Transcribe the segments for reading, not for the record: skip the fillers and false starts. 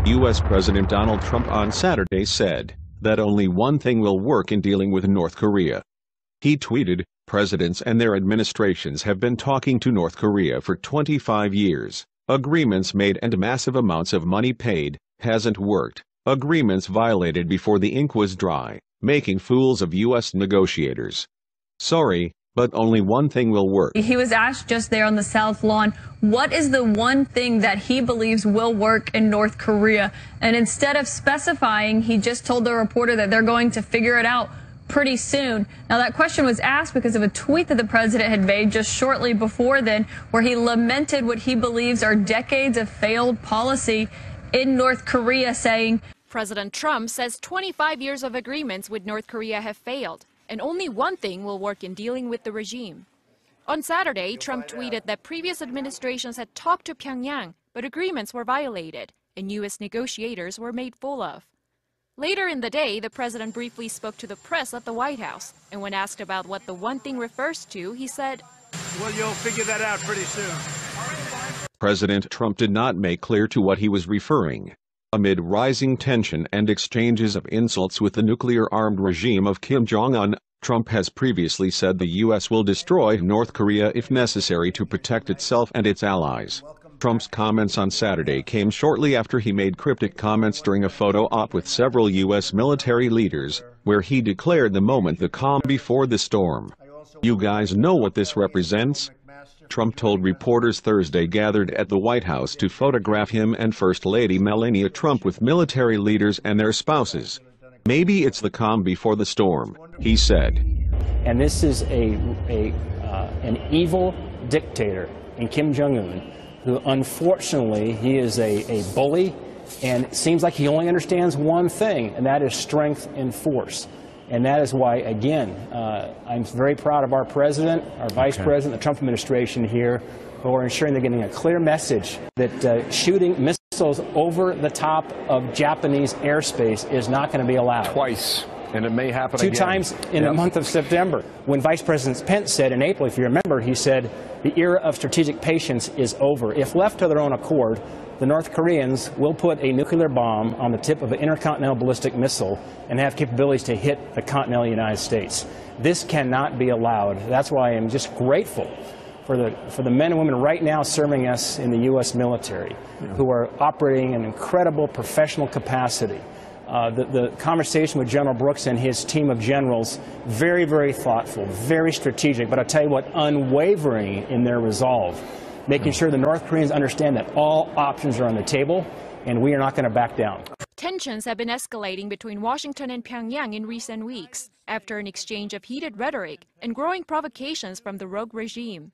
U.S. President Donald Trump on Saturday said that only one thing will work in dealing with North Korea. He tweeted, "Presidents and their administrations have been talking to North Korea for 25 years. Agreements made and massive amounts of money paid. Hasn't worked. Agreements violated before the ink was dry, making fools of U.S. negotiators. Sorry, but only one thing will work." He was asked just there on the South Lawn, what is the one thing that he believes will work in North Korea? And instead of specifying, he just told the reporter that they're going to figure it out pretty soon. Now, that question was asked because of a tweet that the president had made just shortly before then, where he lamented what he believes are decades of failed policy in North Korea, saying, President Trump says 25 years of agreements with North Korea have failed, and only one thing will work in dealing with the regime. On Saturday, Trump tweeted that previous administrations had talked to Pyongyang, but agreements were violated, and U.S. negotiators were made fool of. Later in the day, the president briefly spoke to the press at the White House, and when asked about what the one thing refers to, he said, "Well, you'll figure that out pretty soon." President Trump did not make clear to what he was referring. Amid rising tension and exchanges of insults with the nuclear-armed regime of Kim Jong-un, Trump has previously said the U.S. will destroy North Korea if necessary to protect itself and its allies. Trump's comments on Saturday came shortly after he made cryptic comments during a photo op with several U.S. military leaders, where he declared the moment the calm before the storm. "You guys know what this represents?" Trump told reporters Thursday gathered at the White House to photograph him and First Lady Melania Trump with military leaders and their spouses. "Maybe it's the calm before the storm," he said. And this is an evil dictator in Kim Jong-un, who unfortunately, he is a bully, and it seems like he only understands one thing, and that is strength and force. And that is why, again, I'm very proud of our president, our vice president, the Trump administration here, who are ensuring they're getting a clear message that shooting missiles over the top of Japanese airspace is not going to be allowed. Twice, and it may happen again. 2 times in the month of September, when Vice President Pence said in April, if you remember, he said, the era of strategic patience is over. If left to their own accord, the North Koreans will put a nuclear bomb on the tip of an intercontinental ballistic missile and have capabilities to hit the continental United States. This cannot be allowed. That's why I am just grateful for the men and women right now serving us in the U.S. military, who are operating in incredible professional capacity. The conversation with General Brooks and his team of generals, very, very thoughtful, very strategic, but I'll tell you what, unwavering in their resolve, making sure the North Koreans understand that all options are on the table, and we are not going to back down. Tensions have been escalating between Washington and Pyongyang in recent weeks, after an exchange of heated rhetoric and growing provocations from the rogue regime.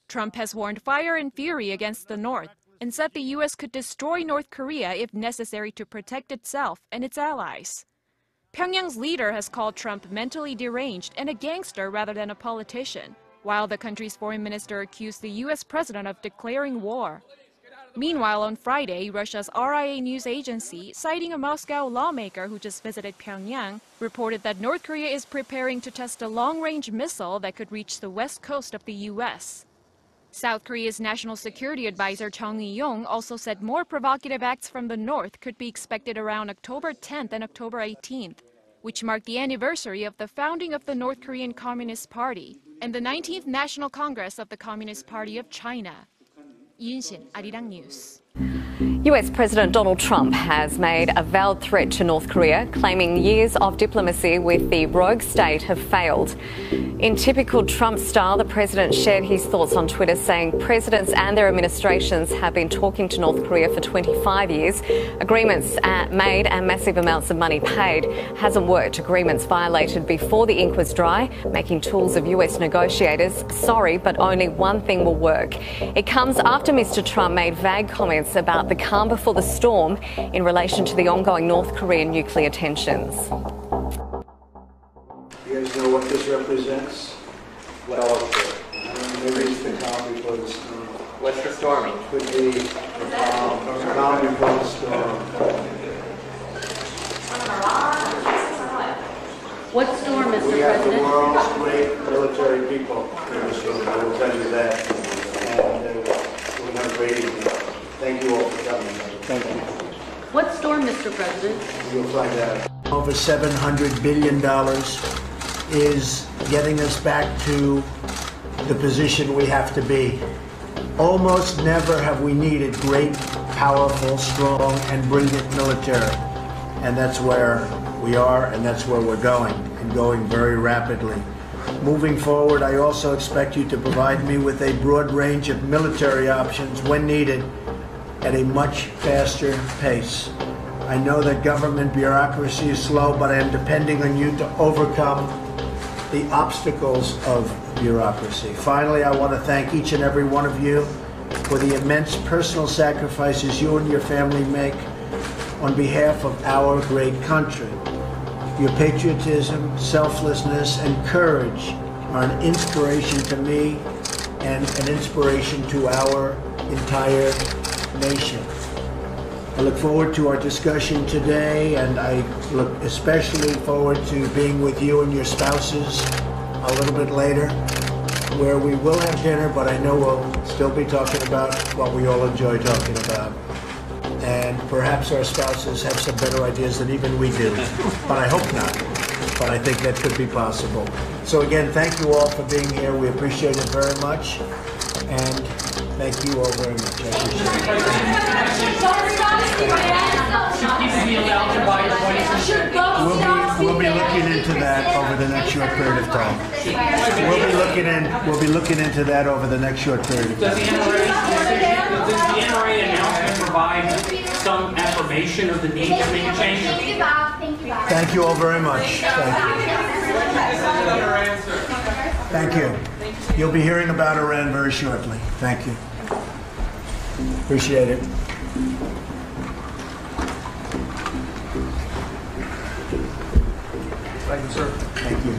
Trump has warned fire and fury against the North, and said the U.S. could destroy North Korea if necessary to protect itself and its allies. Pyongyang's leader has called Trump mentally deranged and a gangster rather than a politician, while the country's foreign minister accused the U.S. president of declaring war. Meanwhile, on Friday, Russia's RIA news agency, citing a Moscow lawmaker who just visited Pyongyang, reported that North Korea is preparing to test a long-range missile that could reach the west coast of the U.S. South Korea's National Security Advisor Chung Eui-yong also said more provocative acts from the north could be expected around October 10th and October 18th, which mark the anniversary of the founding of the North Korean Communist Party and the 19th National Congress of the Communist Party of China. Yun-shin, Arirang News. US President Donald Trump has made a veiled threat to North Korea, claiming years of diplomacy with the rogue state have failed. In typical Trump style, the president shared his thoughts on Twitter, saying presidents and their administrations have been talking to North Korea for 25 years. Agreements made and massive amounts of money paid. Hasn't worked. Agreements violated before the ink was dry, making tools of US negotiators. Sorry, but only one thing will work. It comes after Mr. Trump made vague comments about the calm before the storm in relation to the ongoing North Korean nuclear tensions. You guys know what this represents? Well, maybe it's the calm before the storm. What's the storming? Could be the calm before the storm. What storm, Mr. President? We have the world's great military people in this room. I will tell you that. And we'll have great evening. Thank you all for coming. Thank you. What storm, Mr. President? You'll find out. Over $700 billion is getting us back to the position we have to be. Almost never have we needed great, powerful, strong, and brilliant military. And that's where we are, and that's where we're going, and going very rapidly. Moving forward, I also expect you to provide me with a broad range of military options when needed at a much faster pace. I know that government bureaucracy is slow, but I am depending on you to overcome the obstacles of bureaucracy. Finally, I want to thank each and every one of you for the immense personal sacrifices you and your family make on behalf of our great country. Your patriotism, selflessness, and courage are an inspiration to me and an inspiration to our entire nation. I look forward to our discussion today, and I look especially forward to being with you and your spouses a little bit later, where we will have dinner, but I know we'll still be talking about what we all enjoy talking about. And perhaps our spouses have some better ideas than even we do, but I hope not. But I think that could be possible. So again, thank you all for being here. We appreciate it very much, and thank you all very much. I appreciate it. We'll be looking into that over the next short period of time. We'll be looking into that over the next short period of time. Does the NRA announcement provide some affirmation of the need to make a change? Thank you all very much. Thank you. You'll be hearing about Iran very shortly. Thank you. Appreciate it. Thank you, sir. Thank you.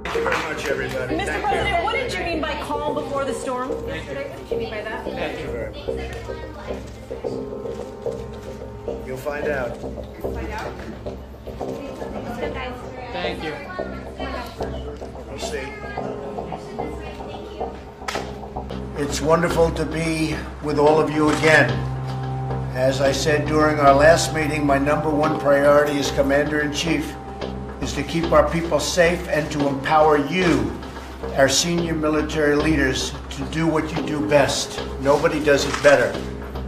Thank you very much, everybody. Mr. President, what did you mean by calm before the storm? Yesterday, what did you mean by that? Thank you very much. You'll find out. Find out. Thank you. We'll see. It's wonderful to be with all of you again. As I said during our last meeting, my number one priority as Commander-in-Chief is to keep our people safe and to empower you, our senior military leaders, to do what you do best. Nobody does it better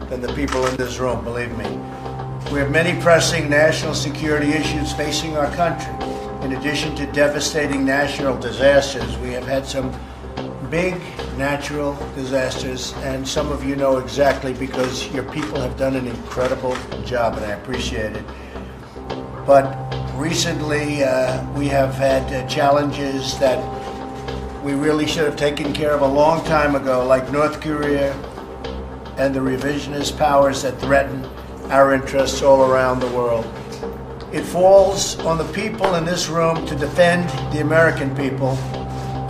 than the people in this room, believe me. We have many pressing national security issues facing our country. In addition to devastating natural disasters, we have had some big natural disasters, and some of you know exactly because your people have done an incredible job, and I appreciate it. But recently, we have had challenges that we really should have taken care of a long time ago, like North Korea and the revisionist powers that threaten our interests all around the world. It falls on the people in this room to defend the American people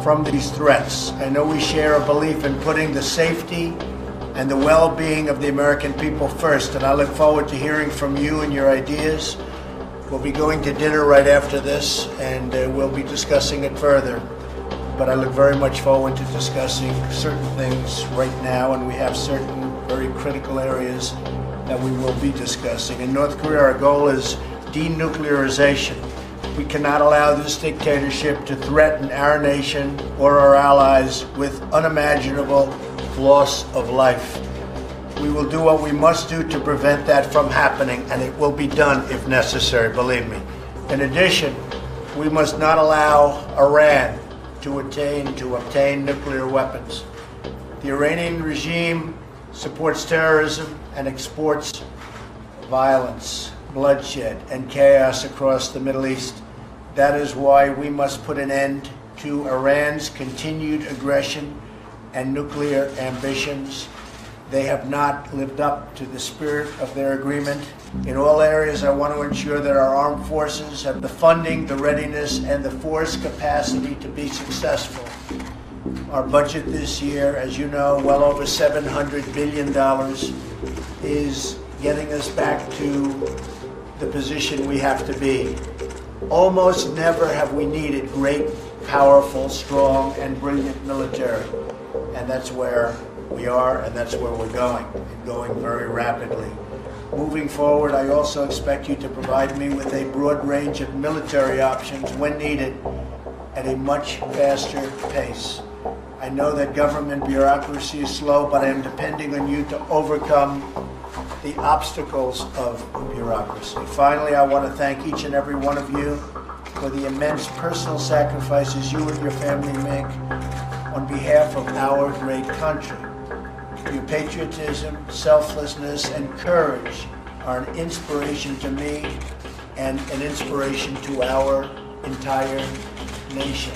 from these threats. I know we share a belief in putting the safety and the well-being of the American people first, and I look forward to hearing from you and your ideas. We'll be going to dinner right after this, and we'll be discussing it further. But I look very much forward to discussing certain things right now, and we have certain very critical areas that we will be discussing. In North Korea, our goal is denuclearization. We cannot allow this dictatorship to threaten our nation or our allies with unimaginable loss of life. We will do what we must do to prevent that from happening, and it will be done if necessary, believe me. In addition, we must not allow Iran to obtain nuclear weapons. The Iranian regime supports terrorism and exports violence, bloodshed, and chaos across the Middle East. That is why we must put an end to Iran's continued aggression and nuclear ambitions. They have not lived up to the spirit of their agreement. In all areas, I want to ensure that our armed forces have the funding, the readiness, and the force capacity to be successful. Our budget this year, as you know, well over $700 billion, is getting us back to the position we have to be. Almost never have we needed great, powerful, strong, and brilliant military. And that's where we are, and that's where we're going, and going very rapidly. Moving forward, I also expect you to provide me with a broad range of military options when needed at a much faster pace. I know that government bureaucracy is slow, but I am depending on you to overcome the obstacles of bureaucracy. Finally, I want to thank each and every one of you for the immense personal sacrifices you and your family make on behalf of our great country. Your patriotism, selflessness, and courage are an inspiration to me and an inspiration to our entire nation.